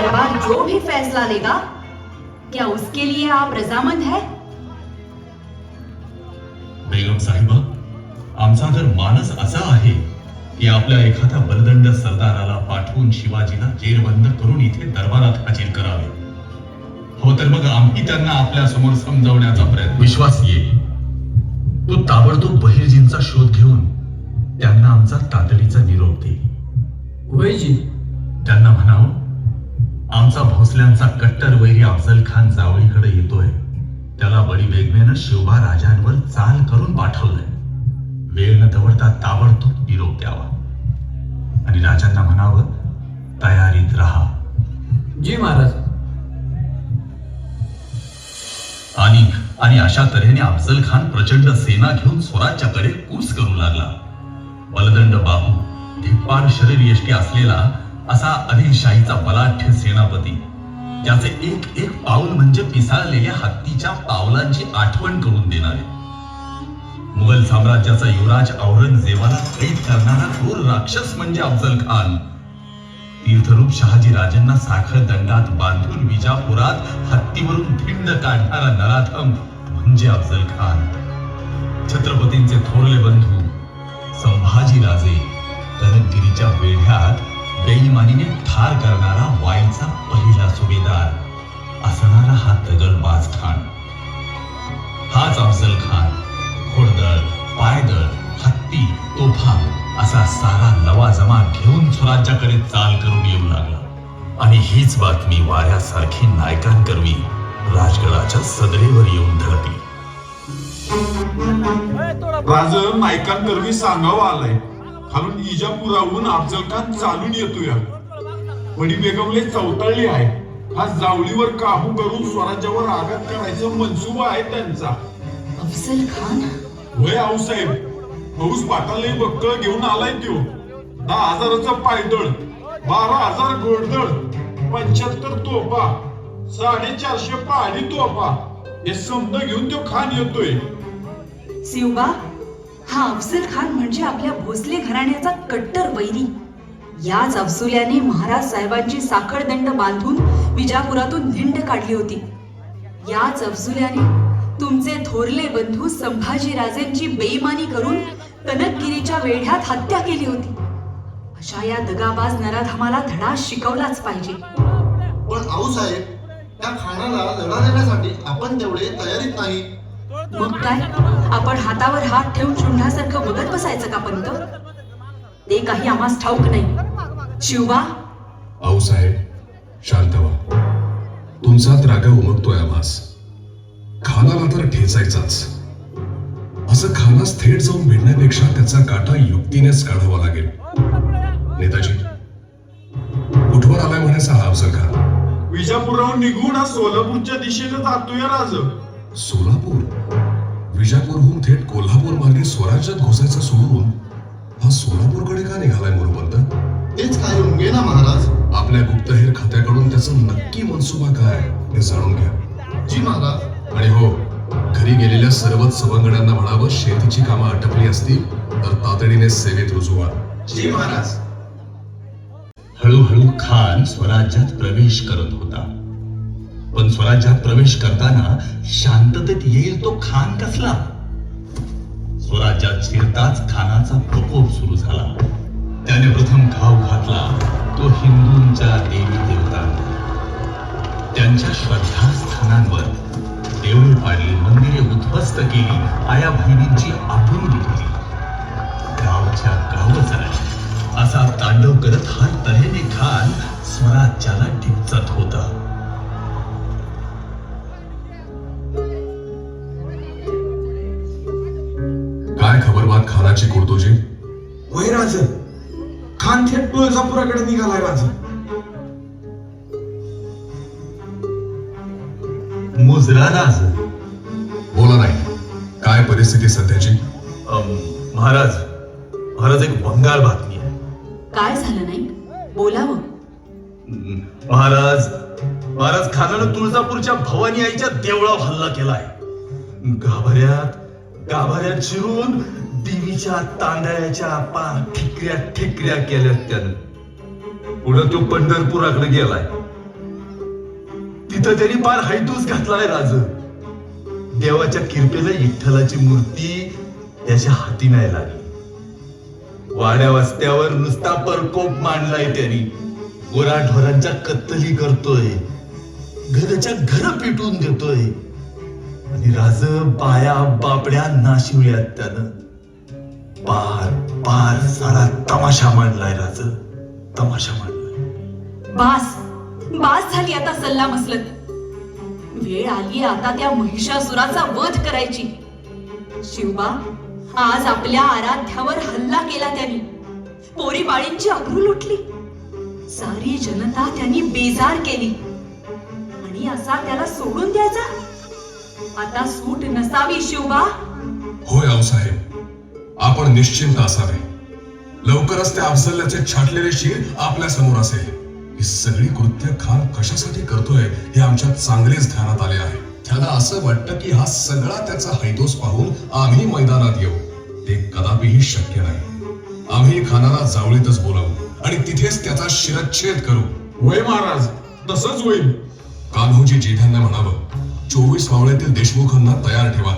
दरबार जो भी फैसला लेगा, क्या उसके लिए आप रजामंद है? बेगम साहिबा, आमचा तर मानस असा आहे की आपल्या एखाद्या बलदंड सरदाराला पाठवून शिवाजीला जेरबंद करून इथे दरबारात हजर करावे. हो तर मग आम्ही त्यांना आपल्या समोर समजावण्याचा प्रयत्न. विश्वास येईल. तो ताबडतोब बहिर्जींचा शोध घेऊन त्यांना आमचा तातडीचा निरोप दे. वैजी, त्यांना म्हणावं, आमचा भोसल्यांचा कट्टर वैरी अफजल खान जावळीकडे येतोय. त्याला बडी बेगमेनं शिवबा राजांवर चाल करून पाठवलंय. वेळ न दवडता ताबडतोब निरोप द्यावा आणि राजांना म्हणावं, तयारीत राहा. जी महाराज. आणि अशा तऱ्हेने अफजल खान प्रचंड सेना घेऊन स्वराज्याकडे कूच करू लागला. बलदंड बाहू, धिप्पाड शरीर यष्टी असलेला असा आदिलशाहीचा बलाढ्य सेनापती, ज्याचे एक एक पाऊल म्हणजे पिसाळलेल्या हत्तीच्या पावलांची आठवण करून देणारे. मुघल साम्राज्याचा युवराज औरंगजेबाला कैद करणारा क्रूर राक्षस म्हणजे अफजल खान. तीर्थरूप शहाजी राजांना साखर दंडात बांधून विजापुरात हत्तीवरून धिंड काढणारा नराधम म्हणजे अफजल खान. छत्रपतींचे थोरले बंधू संभाजी राजे कनकगिरीच्या वेढ्यात बेईमानीने ठार करणारा वाईचा पहिला सुभेदार असणारा हा दगडबाज खान. हाच अफजल खान घोडदळ, पायदळ, हत्ती, तोफा असा सारा लवाजमा घेऊन स्वराज्याकडे चाल करून येऊ लागला. आणि हीच बातमी वाऱ्यासारखी नायकांकरवी राजगडाच्या सदरेवर येऊन धडकली. राज नायकांकरवी सांगावं आलाय. खालून इजापुराहून अफजल खान चालून येतोय. बडी बेगमले चौताळली आहे. हा जावळीवर काबू करून स्वराज्यावर आघात करायचा मनसुबा आहे त्यांचा. अफजल खान? होय आऊसाहेब, फौज पाटाले बक्कळ घेऊन आलाय तो. 10,000चा पायदळ, 12,000 घोडदळ, 75 तोफा, 450 पहाडी तोफा हे समज घेऊन तो खान येतोय. शिवबा, हा अफजल खान म्हणजे आपल्या भोसले घराण्याचा कट्टर वैरी. याच अफजुल्याने महाराज साहेबांची साखळदंड बांधून विजापुरातून धिंड काढली होती. याच अफजुल्याने तुमचे थोरले बंधू संभाजी राजेंची बेईमानी करून कनकगिरीच्या वेढ्यात हत्या केली होती. अशा या दगाबाज नराधमाला धडा शिकवलाच पाहिजे. पण आऊसाहेब, त्या खानाला लढा देण्यासाठी आपण तेवढे तयारीत नाही. मग काय, आपण हातावर हात ठेवून शुंढासारखं बघत बसायचं का पंत? ते काही आम्हास ठाऊक नाही. शिवबा, आऊसाहेब शांत व्हा. तुमचा त्रागा उमगतोय आम्हास. खानाला तर ठेचायचाच. असं खानास थेट जाऊन भिडण्यापेक्षा त्याचा काटा युक्तीनेच काढावा लागेल. नेताजी, कुठवर आलाय म्हणायचा हा अफजल खान? विजापुराहून निघून हा सोलापूरच्या दिशेने जातोय राज. सोलापूर? विजापूरहून थेट कोल्हापूर मार्गे स्वराज्यात घुसायचं सोडून हा सोलापूरकडे का निघालाय मोरोपंत? तेच काय उमगे ना महाराज. आपल्या गुप्तहेर खात्याकडून त्याचं नक्की मनसुबा काय हे जाणून घ्या. जी महाराज. आणि हो, घरी गेलेल्या सर्वच सवंगड्यांना म्हणावं, शेतीची कामं आटपली असतील तर तातडीने सेवेत रुजू व्हा. जी महाराज. हळूहळू खान स्वराज्यात प्रवेश करत होता. पण स्वराज्यात प्रवेश करताना शांततेत येईल तो खान कसला? स्वराज्यात शिरताच खानाचा प्रकोप सुरू झाला. त्याने प्रथम घाव घातला तो हिंदूंच्या देवी देवतांवर. त्यांच्या श्रद्धास्थानांवर देवळे पाडली, मंदिरे उद्ध्वस्त केली, आया बहिणींची आबरू लुटली. गावच्या गाव झाली. असा तांडव करत हर तऱ्हेने खान स्वराज्याला डिपचत होता. काय खबरबात खानाची कुर्तोजी? वय राज, खान थेट तुळजापुराकडे निघालाय राज. मुजरा राज. बोला नाही, काय परिस्थिती सध्याची? महाराज एक बंगाल बातमी आहे. काय झालं नाही? बोलावं. महाराज खानानं तुळजापूरच्या भवानी आईच्या देवळावर हल्ला केलाय. गाभाऱ्यात शिरून देवीच्या तांदळाच्या पार ठिकऱ्या केल्यात त्यानं. पुढे तो पंढरपुराकडे गेलाय. तिथं त्यांनी पार हैदूस घातलाय राज. देवाच्या किरपेला विठ्ठलाची मूर्ती त्याच्या हाती नाही लागली. वाड्या वस्त्यावर नुसता परकोप मांडलाय त्यांनी. गुराढोरांच्या कत्तली करतोय, घरच्या घर पेटून देतोय आणि राज बाया बापड्या नाशिवल्यात त्यानं. पार पार सारा तमाशा मांडलाय राज, तमाशा मांडलाय. बास बास झाली आता सल्ला मसलत. वेळ आली आता त्या महिषासुराचा वध करायची. शिवबा, आज आपल्या आराध्यावर हल्ला केला त्यांनी. पोरी बाळींची अब्रू लुटली. सारी जनता त्यांनी बेजार केली आणि असा त्याला सोडून द्यायचा. आता सूट नसावी शिवबा. होय आऊसाहेब, आपण निश्चिंत असावे. लवकरच त्या अफजल्याचे छाटलेले शिर आपल्या समोर असेल. ही सगळी कृत्य खान कशासाठी करतोय हे आमच्या चांगलेच ध्यानात आले आहे. त्याला असं वाटतं की हा सगळा त्याचा हैदोस पाहून आम्ही मैदानात येऊ. ते कदापिही शक्य नाही. आम्ही खानाला जावळीतच बोलावू आणि तिथेच त्याचा शिरच्छेद करू. होय महाराज, तसंच होईल. कान्होजी जेठांना म्हणावं, 24 मावळ्यातील देशमुखांना तयार ठेवा.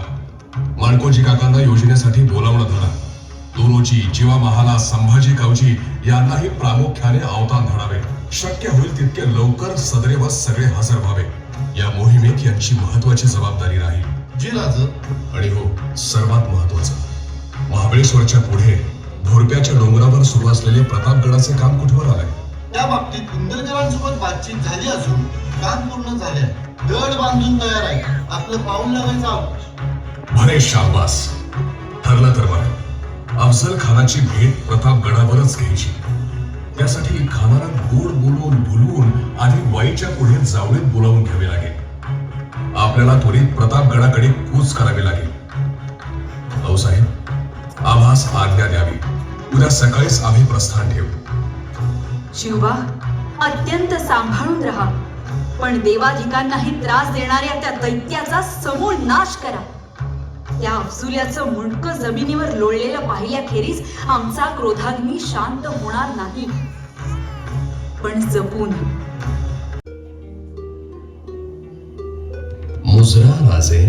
माणकोजी काकांना योजनेसाठी बोलावणं धरा. दोरोजी, जीवा महाला, संभाजी कावजी यांनाही प्रामुख्याने अवतान धरावे. शक्य होईल तितके लवकर सदैव सगळे हजर व्हावे. या मोहिमेत यांची महत्वाची जबाबदारी राहील. जी राज. आणि हो, सर्वात महत्वाचं, महाबळेश्वरच्या पुढे भोरप्याच्या डोंगरावर सुरू असलेले प्रतापगडाचे काम कुठवर आलंय? त्या बाबतीत इंद्रजरांसोबत बातचीत झाली असून काम पूर्ण झाले आहे. गड बांधून तयार आहे. आपलं पाऊल लावायचं आहोत. भले शाबास. ठरलं तर बरं. अफजल खानाची भेट प्रतापगडावरच घ्यायची. त्यासाठी खानाला गोड बोलून भुलवून आधी वाईच्या पुढे जावळीत बोलावून घ्यावे लागेल. आपल्याला त्वरित प्रतापगडाकडे कूच करावी लागेल. भाऊसाहेब, आम्हास आज्ञा द्यावी. उद्या सकाळीच आम्ही प्रस्थान ठेवू. शिवबा, अत्यंत सांभाळून राहा, पण देवाधिकांनाही त्रास देणाऱ्या त्या दैत्याचा समूळ नाश करा. त्या अफजुल्याचं मुंडकं जमिनीवर लोळलेलं पाहिल्याखेरीज आमचा क्रोधाग्नी शांत होणार नाही. पण जपून. मुजरा राजे,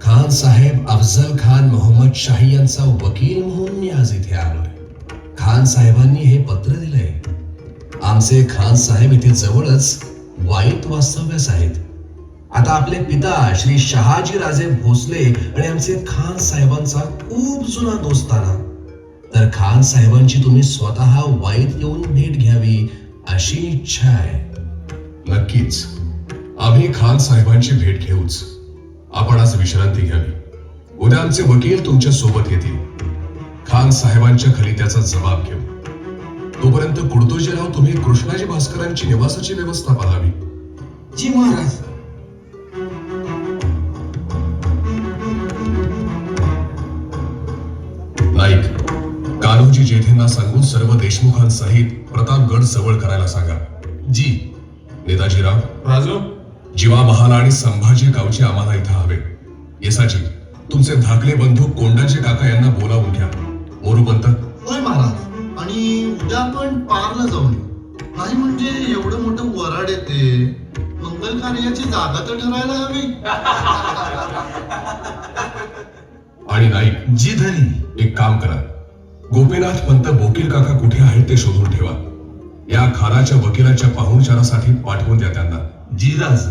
खान साहेब अफजल खान मोहम्मद शाही यांचा वकील म्हणून मी आज इथे आलोय. खान साहेबांनी हे पत्र दिलंय. आमचे खान साहेब इथे जवळच वाईत वास्तव्यास आहेत. आता आपले पिता श्री शहाजी राजे भोसले आणि आमचे खान साहेबांचा खूप जुना दोस्ताना. तर खान साहेबांची तुम्ही स्वतः वाईत येऊन भेट घ्यावी अशी इच्छा आहे. नक्कीच आम्ही खान साहेबांची भेट घेऊच. आपण आज विश्रांती घ्यावी. उद्या आमचे वकील तुमच्या सोबत येतील. खान साहेबांच्या खाली त्याचा जबाब घेऊ. तोपर्यंत कुडतोजीराव तुम्ही कृष्णाजी भास्करांची निवासाची व्यवस्था पाहावी. जी महाराज. नाईक, कान्होजी जेठेंना सांगून सर्व देशमुखांसहित प्रतापगड जवळ करायला सांगा. जी. नेताजीराव, राजू, जीवा महाला आणि संभाजी गावचे आम्हाला इथं हवे. येसाजी, तुमचे धाकले बंधू कोंडाजी काका यांना बोलावून घ्या. मोरूपंत. होय महाराज. आणि उद्या आपण पारला जाऊन येऊ. नाही म्हणजे एवढं मोठं वराड येते, मंगल कार्याची जागा तर ठरायला हवी. आणि नाईक, जी धनी. एक काम करा. गोपीनाथ पंत बोकील काका कुठे आहेत ते शोधून ठेवा. या खानाच्या वकिलाच्या पाहुणचारासाठी पाठवून द्या त्यांना. जी राज.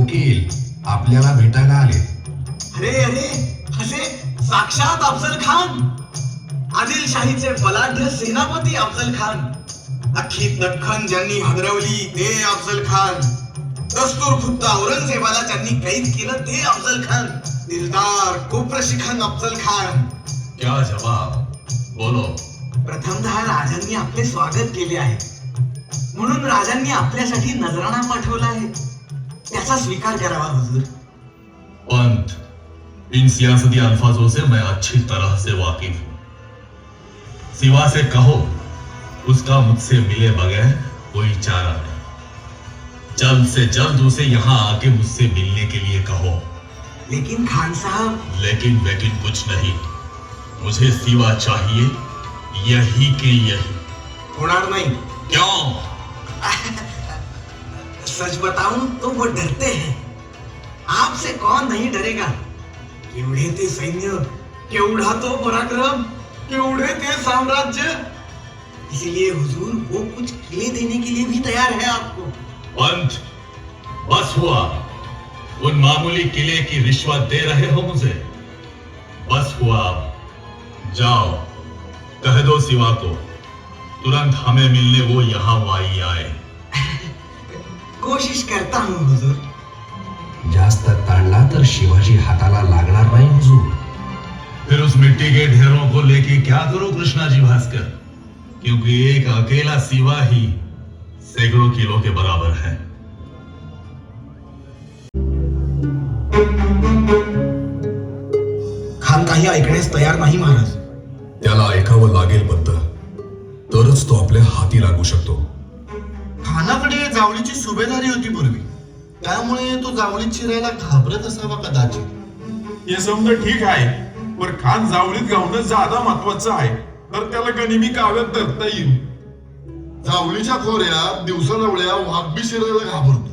वकील आपल्याला भेटायला आले. अरे अरे असे साक्षात अफजल खान, आदिलशाहीचे बलाढ्य सेनापती अफजल खान, अख्खी दख्खन ज्यांनी हादरवली ते अफजल खान, दस्तूर खुद्द औरंगजेबाला ज्यांनी कैद केलं ते अफजल खान, दिलदार कोप्रशिखन अफजल खान. क्या जवाब? बोलो. प्रथमतः राजांनी आपले स्वागत केले आहे, म्हणून राजांनी आपल्यासाठी नजराणा पाठवला आहे, त्याचा स्वीकार करावा हुजूर. पंत, इन सियासती अल्फाजों से मैं अच्छी तरह से वाकिफ हूं. सिवा से कहो उसका मुझसे मिले बगैर कोई चारा नहीं. जल्द से जल्द उसे यहाँ आके मुझसे मिलने के लिए कहो. लेकिन खान साहब. लेकिन कुछ नहीं. मुझे सिवा चाहिए, यही के यही. होणार नाही. क्यों? सच बताऊं तो वो डरते हैं. आपसे कौन नहीं डरेगा. केवढे ते सैन्य, केवढा तो पराक्रम, केवढे ते साम्राज्य. इसलिए हुजूर वो कुछ किले देने के लिए भी तैयार है आपको. पंत, बस हुआ. उन मामूली किले की रिश्वत दे रहे हो मुझे. बस हुआ. अब जाओ, कह दो सिवा को तुरंत हमें मिलने वो यहाँ वाई आए. कोशिश करता हूँ हुजूर. जास्त ताणला तर शिवाजी हाताला लागणार नाही हुजूर. फिर उस मिट्टी के ढेरों को लेके क्या करो कृष्णा जी भास्कर, क्योंकि एक अकेला सिवा ही सैकड़ों किलो के बराबर है. खान काही ऐकण्यास तयार नाही महाराज. त्याला ऐकावं लागेल बंद, तरच तो आपल्या हाती लागू शकतो. खानाकडे जावळीची सुभेदारी होती पूर्वी, त्यामुळे तो जावळीत शिरायला घाबरत असावा कदाचित. हे समजा ठीक आहे, पण खान जावळीत घावणं ज्यादा महत्वाचं आहे, तर त्याला गनिमी काव्यात धरता येईल. जावळीच्या खोऱ्यात दिवसाढवळ्या वाघबी शिरायला घाबरतो.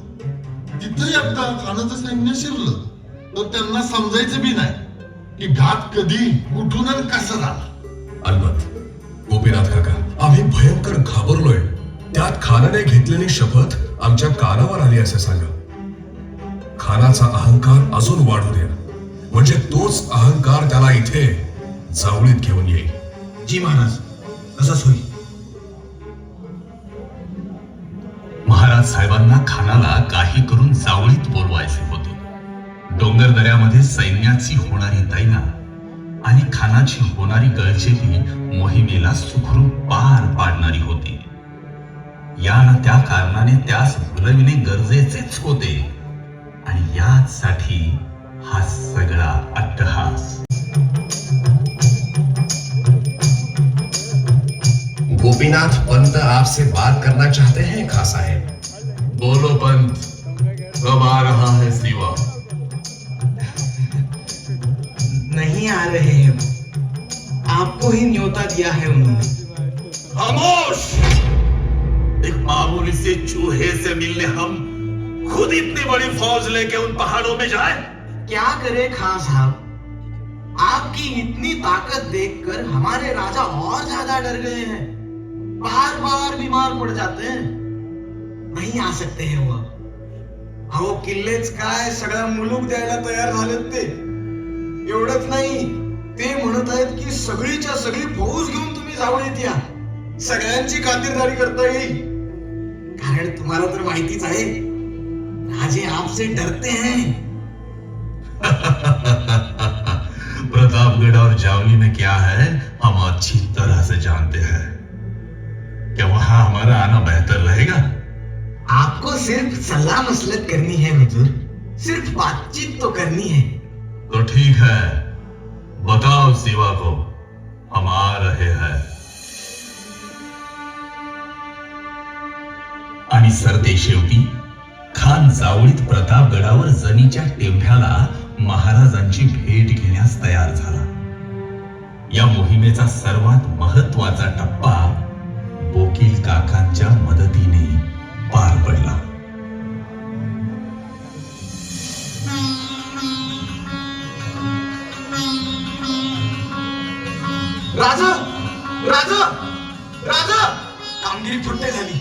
तिथं एकदा खानाचं सैन्य शिरलं तर त्यांना समजायचं बी नाही की घात कधी, कुठून आणि कसा झाला. अलबत गोपीनाथ काका, आम्ही भयंकर घाबरलोय. त्यात खानाने घेतलेली शपथ आमच्या कानावर आली असे सांगा. खानाचा अहंकार अजून वाढू द्या, म्हणजे तोच अहंकार त्याला इथे जावळीत घेऊन येईल. जी महाराज, असंच होईल. महाराज साहेबांना खानाला काही करून जावळीत बोलवायचे होते. डोंगर दऱ्यामध्ये सैन्याची होणारी दैना आणि खानाची होणारी गळचेपी मोहिमेला सुखरूप पार पाडणारी होती. या न त्या कारणाने त्यास भुलविणे गरजेचेच होते, आणि यासाठी हा सगळा अट्टहास. गोपीनाथ पंत आपसे बात करना चाहते हैं खां साहेब. बोलो पंत, कब आ रहा है सिवा? नहीं आ रहे हैं, आपको ही न्योता दिया है उन्होंने. खामोश! एक मामूली से चूहे से मिलने हम खुद इतनी बड़ी फौज लेके उन पहाड़ों में जाए? क्या करे खान साहब, आपकी इतनी ताकत देखकर हमारे राजा और ज्यादा डर गए हैं. बार बार बीमार पड़ जाते हैं. नहीं आ सकते हैं वो. अहो किल्लेच काय, सगळा मुलूक द्यायला तयार झालेत ते. एवढंच नाही, ते म्हणत आहेत की सगळीच्या सगळी फौज घेऊन तुम्ही जावळीत या, सगळ्यांची खातिरदारी करता येईल. कारण तुम्हाला तर माहितीच आहे, राजे आपसे डरते हैं. प्रतापगढ़ और जावली में क्या है हम अच्छी तरह से जानते हैं. क्या वहां हमारा आना बेहतर रहेगा? आपको सिर्फ सलाह मसलत करनी है हुजूर, सिर्फ बातचीत तो करनी है. तो ठीक है, बताओ सिवा को हम आ रहे हैं. आणि सरते शेवटी खान जावळीत प्रतापगडावर जनीच्या टेंभ्याला महाराजांची भेट घेण्यास तयार झाला. या मोहिमेचा सर्वात महत्वाचा टप्पा वकील काकांच्या मदतीने पार पडला. राजा राजा राजा, कामगिरी फुट्टे झाली.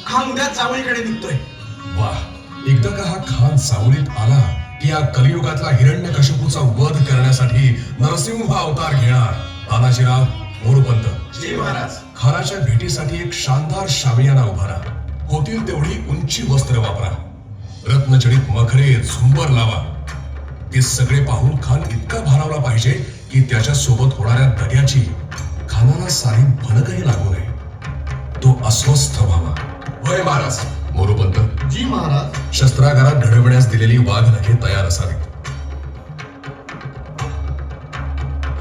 खान उद्या जावळीकडे निघतोय. वाह, एकदा का हा खान सावलीत आला की या कलियुगातला हिरण्यकशिपूचा वध करण्यासाठी नरसिंह अवतार घेणार. तानाजीराव, मोरोपंत, जी महाराज. खानाच्या भेटीसाठी एक शानदार शामियाना उभारा. होतील तेवढी उंची वस्त्र वापरा. रत्नजडित मखरे, झुंबर लावा. ते सगळे पाहून खान इतका भारावला पाहिजे की त्याच्या सोबत होणाऱ्या दग्याची खानाला सारी भनकही लागू नये. तो अस्वस्थ व्हावा. होय महाराज. मोरोपंत, जी महाराज. शस्त्रागारात घडविण्यास दिलेली वाघनखे तयार असावीत.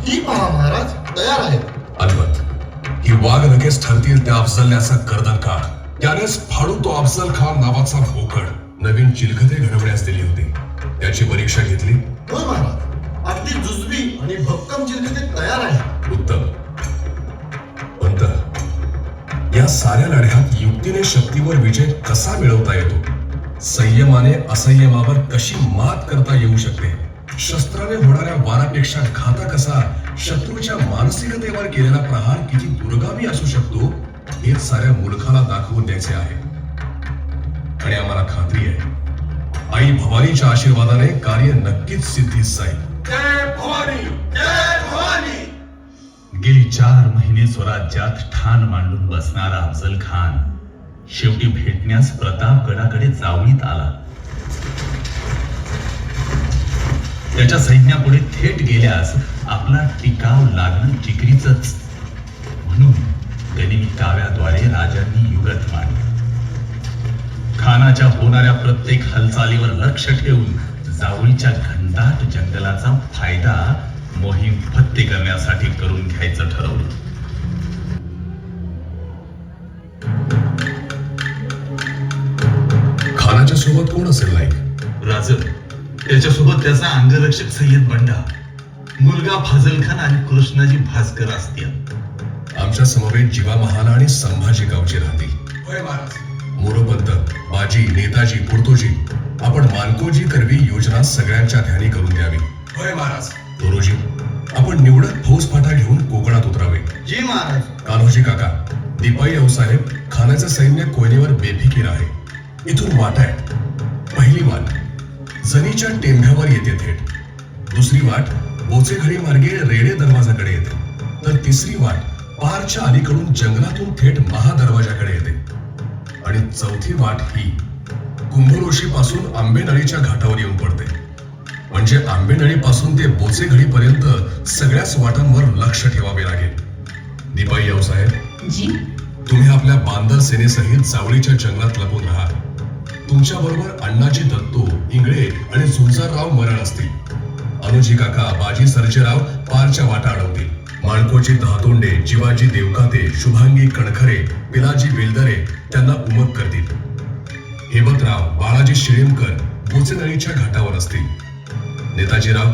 ही पहा महाराज, तयार आहेत. अलबत ही वाघनखेच ठरतील त्या अफजलण्याचा गर्दन काढ. त्यानेच फाडू तो अफजल खान नावाचा भोकड नवीन चिलखते घडवण्यास दिली होती. त्याची परीक्षा घेतली. होय महाराज, अगदी जुजबी आणि भक्कम चिलखते तयार आहे. उत्तम. पंत, या साऱ्या लढ्यात युक्तीने शक्तीवर विजय कसा मिळवता येतो, संयमाने असंयमावर कशी मात करता येऊ शकते, शस्त्राने होणाऱ्या वारापेक्षा घाता कसा शत्रूच्या मानसिकतेवर केलेला प्रहार किती दुर्गामी असू शकतो, हे साऱ्या मूर्खाला दाखवून द्यायचे आहे. आणि आम्हाला खात्री आहे आई भवानीच्या आशीर्वादाने कार्य नक्कीच सिद्धीस जाईल. जय भवानी, जय भवानी. गेली 4 महिने स्वराज्यात ठाण मांडून बसणारा अफजल खान शेवटी भेटण्यास प्रतापगडाकडे जावळीत आला. त्याच्या सैन्यापुढे थेट गेल्यास आपला टिकाव लागणं जिकरीचंच. म्हणून गनिमी काव्याद्वारे राजांनी युगत मांडलं. खानाच्या होणाऱ्या प्रत्येक हालचालीवर लक्ष ठेवून जावळीच्या घनदाट जंगलाचा फायदा मोहीम फत्ते करण्यासाठी करून घ्यायचं ठरवलं. खानाच्या सोबत कोण असेल नाईक? राज, त्याच्यासोबत त्याचा अंगरक्षक सय्यद बंडा, मुलगा फाजल खान आणि कृष्णाजी भास्कर असतील. आमच्या समवेत जीवा महाल आणि संभाजी गावची राहतील. होय महाराज. मोरोपंत, बाजी, नेताजी, पुर्तोजी, आपण मानकोजी करवी योजना सगळ्यांच्या ध्यानी करून द्यावी. होय महाराज. दोरोजी, आपण निवडक फौजफाटा घेऊन कोकणात उतरावे. जी महाराज. कान्होजी काका, दिपाई आऊसाहेब, खानाचं सैन्य कोयनेवर बेफिकीर आहे. इथून वाट आहे. पहिली वाट जनीच्या टेंभ्यावर येते थेट. दुसरी वाट बोचेखडी मार्गे रेडे दरवाजाकडे येते. तर तिसरी वाट पारच्या अलीकडून जंगलातून थेट महादरवाजाकडे येते. आणि चौथी वाट ही कुंभरोशी पासून आंबेनळीच्या घाटावर येऊन पडते. म्हणजे आंबेनळी पासून ते बोचेघडी पर्यंत सगळ्याच वाटांवर लक्ष ठेवावे लागेल. दिपाई आऊसाहेब, जी, तुम्ही आपल्या बांदर सेनेसहित जावळीच्या जंगलात लपून राहा. तुमच्या बरोबर अण्णाजी दत्तो, इंगळे आणि झुंजारराव मरण असतील. अनुजी काका, बाजी सर्जेराव पारच्या वाटा अडवतील. माणकोची दहातोंडे, जीवाजी देवकाते, शुभांगी कणखरे, पिलाजी बेलदरे त्यांना उमक करतील. हेमतराव, बाळाजी शिळेमकर बोचेनळीच्या घाटावर असतील. नेताजीराव,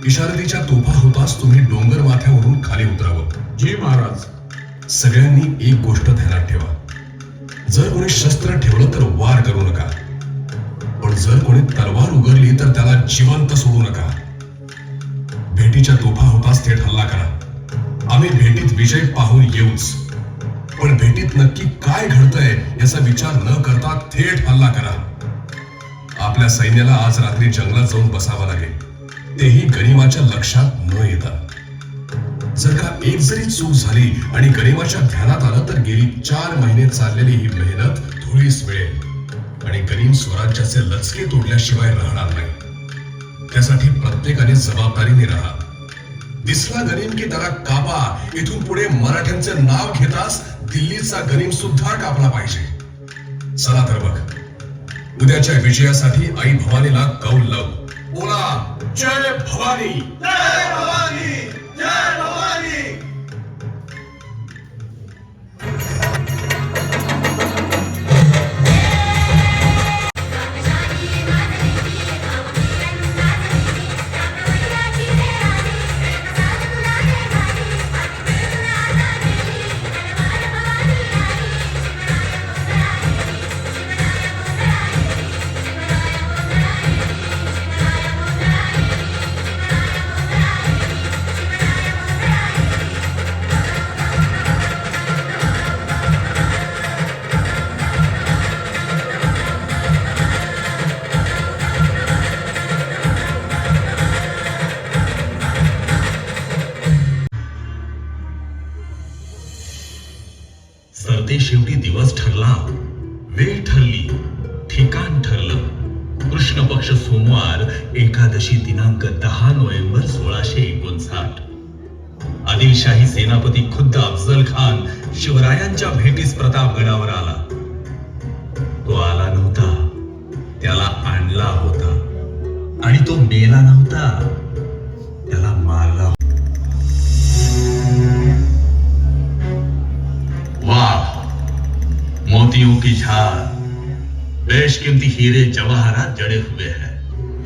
इशारतीच्या तोफा होताच तुम्ही डोंगर माथ्यावरून खाली उतरावं. जी महाराज. सगळ्यांनी एक गोष्ट ध्यानात ठेवा. जर कोणी शस्त्र ठेवलं तर वार करू नका. पण जर कोणी तलवार उगरली तर त्याला जिवंत सोडू नका. भेटीच्या तोफा होताच थेट हल्ला करा. आम्ही भेटीत विजय पाहून येऊच, पण भेटीत नक्की काय घडतंय याचा विचार न करता थेट हल्ला करा. आपल्या सैन्याला आज रात्री जंगलात जाऊन बसावं लागेल, तेही गनिमाच्या लक्षात न येता. जर का एक जरी चूक झाली आणि गनिमाच्या ध्यानात आलं तर गेली 4 महिने चाललेली ही मेहनत धुळीस मिळेल आणि गनीम स्वराज्याचे लचके तोडल्याशिवाय राहणार नाही. त्यासाठी प्रत्येकाने जबाबदारीने राहा. दिसला गनीम की त्याला कापा. इथून पुढे मराठ्यांचे नाव घेताच दिल्लीचा गनीम सुद्धा कापला पाहिजे. चला तर बघ, उद्याच्या विजयासाठी आई भवानीला कौल लाव. बोला, जय भवानी, जय भवानी, जय भवानी. एकादशी दिनांक 10 नोव्हेंबर 1659. आदिलशाही सेनापती खुद्द अफजल खान शिवरायांच्या भेटीस प्रतापगडावर आला. तो आला नव्हता, त्याला आणला होता. आणि तो मेला नव्हता, त्याला मारला. वाह, मोतियों की झार, बेशकीमती हीरे जवाहरात जड़े हुए हैं.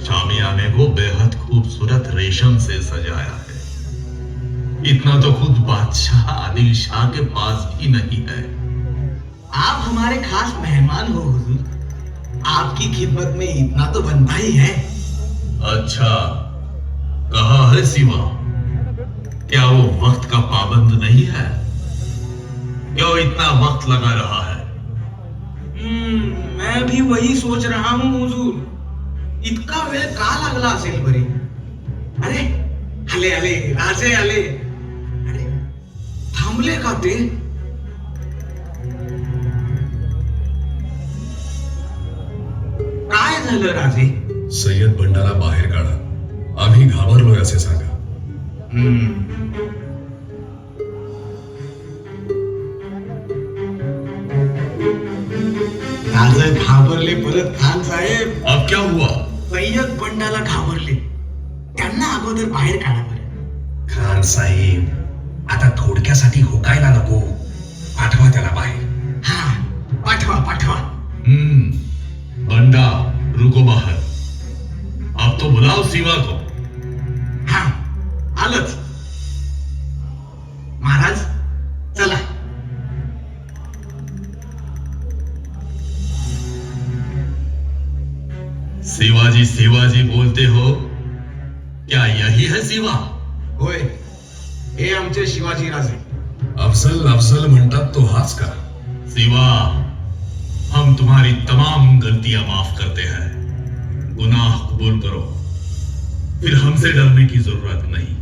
शामियाने को बेहद खूबसूरत रेशम से सजाया है. इतना तो खुद बादशाह आदिल शाह के पास भी नहीं है. आप हमारे खास मेहमान हो हुजूर, आपकी खिदमत में इतना तो बनता ही है. अच्छा, कहा है सिवा? क्या वो वक्त का पाबंद नहीं है? क्यों इतना वक्त लगा रहा है? मैं भी वही सोच रहा हूँ हुजूर. इतका वेळ का लागला असेल बरे? अरे आले आले, राजे आले. अरे थांबले का ते? काय झालं राजे? सय्यद बंडाला बाहेर काढा. आम्ही घाबरलोय असे सांगा. राजे घाबरले परत खान साहेब. अब क्या हुआ? सय्यद बंडाला घाबरले. त्यांना अगोदर बाहेर काढा बरं. खान साहेब, आता थोडक्यासाठी हुकायला नको. पाठवा त्याला बाहेर. हा, पाठवा पाठवा. बंडा, रुको बाहर. अब तो बुलाओ सिवा को. हा, आलंच. महाराज चला. शिवाजी बोलते हो, क्या यही है शिवा? होय, हे आमचे शिवाजी राजे. अफजल अफजल म्हणतात तो हाच का? शिवा, हम तुम्हारी तमाम गलतियां माफ करते हैं. गुनाह कबूल करो, फिर हमसे डरने की जरूरत नहीं.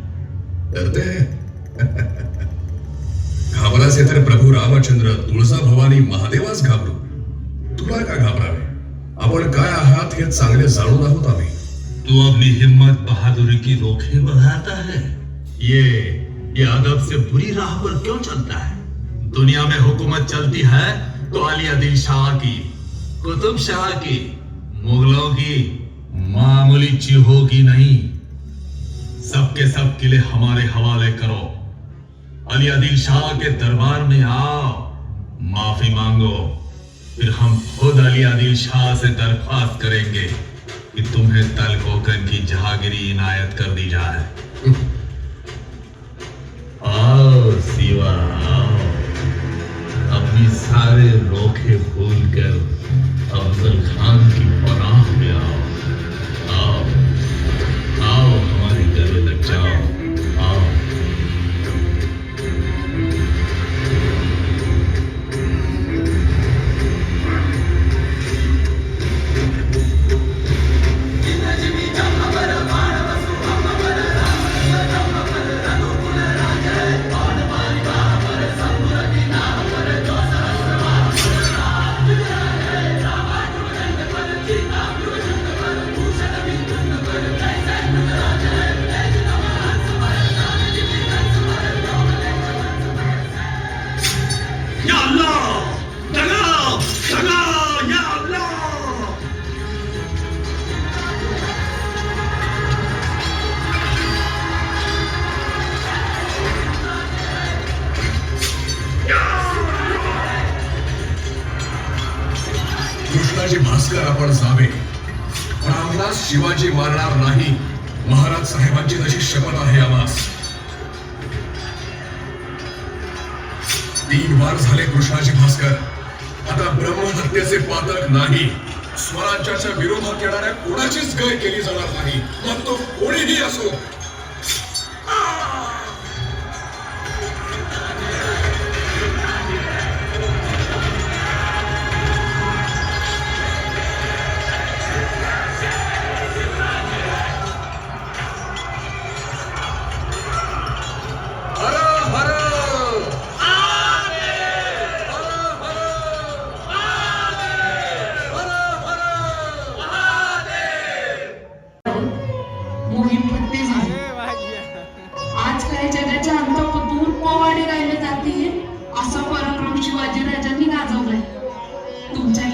डरते हैं? घाबराचे तर प्रभू रामचंद्र, तुळजा भवानी, महादेवास घाबरू. तुला का घाबरावे? आपण काय आहात हे चांगले जाणून आहोत आम्ही. तू अपनी हिम्मत बहादुरी की रोखे बढ़ाता है. ये अदब से बुरी राह पर क्यों चलता है? दुनिया में हुकूमत चलती है तो अली आदिल शाह की, कुतुब शाह की, मुगलों की, मामूली चीहों की नहीं. सबके सब किले हमारे हवाले करो. अली आदिल शाह के दरबार में आओ, माफी मांगो. फिर हम खुद अली आदिल शाह से दरख्वास्त करेंगे कि तुम्हें तल कोकन की जहागिरी इनायत कर दी जाए. आओ सिवा, आओ. अपनी सारे रोखे भूल कर अफजल खान की पनाह में आओ. आओ आओ, हमारे गले लग जाओ. आओ. या अल्लाह, जगा, जगा, या अल्लाह. कृष्णाजी भास्कर, आपण जावे, पण आम्हास शिवाजी मारणार नाही. महाराज साहेबांची तशी शपथ आहे आम्हास. 3 वार झाले कृष्णाजी भास्कर. आता ब्रह्महत्येचे पातक नाही. स्वराज्याच्या विरोधात येणाऱ्या कोणाचीच गय केली जाणार नाही, मग तो कोणीही असो.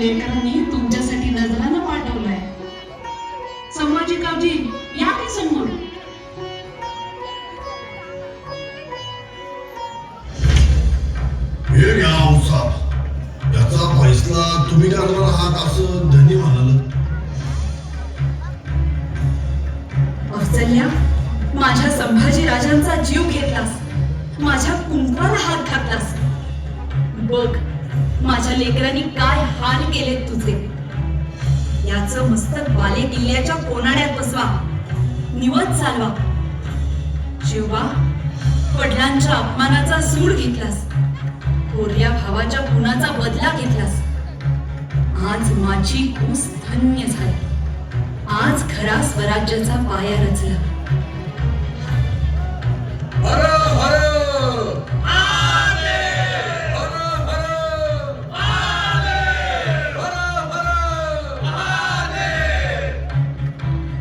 लेकरांनी तुमच्यासाठी नजरानं पाठवलंय. संभाजी कावजी, या की समोर. हे घ्या औसाप. याचा फैसला तुम्ही करणार आहात असं धनी म्हणाल. वात्सल्या, माझ्या संभाजी राजांचा जीव घेतलास, माझ्या कुंकवाला हात घातलास. बघ माझ्या लेकरांनी काय हाल केलेत तुझे. याचं मस्तक बाले किल्ल्याच्या कोनाड्यात बसवा, निवत चालवा. शिवबा, वडिलांच्या अपमानाचा सूड घेतलास, थोरल्या भावाच्या खुनाचा बदला घेतलास. आज माझी कूस धन्य झाली. आज खरा स्वराज्याचा पाया रचला.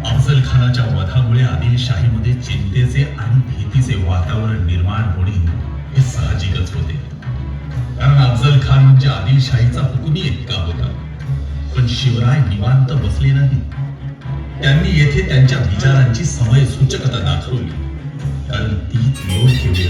अफजल खानाच्या वधामुळे आदिलशाहीमध्ये चिंतेचे आणि भीतीचे वातावरण निर्माण होणे हे साहजिकच होते. कारण अफजल खान म्हणजे आदिलशाहीचा हुकुमी इतका होता. पण शिवराय निवांत बसले नाही. त्यांनी येथे त्यांच्या विचारांची समय सूचकता दाखवली, कारण तीच योग्य वेळ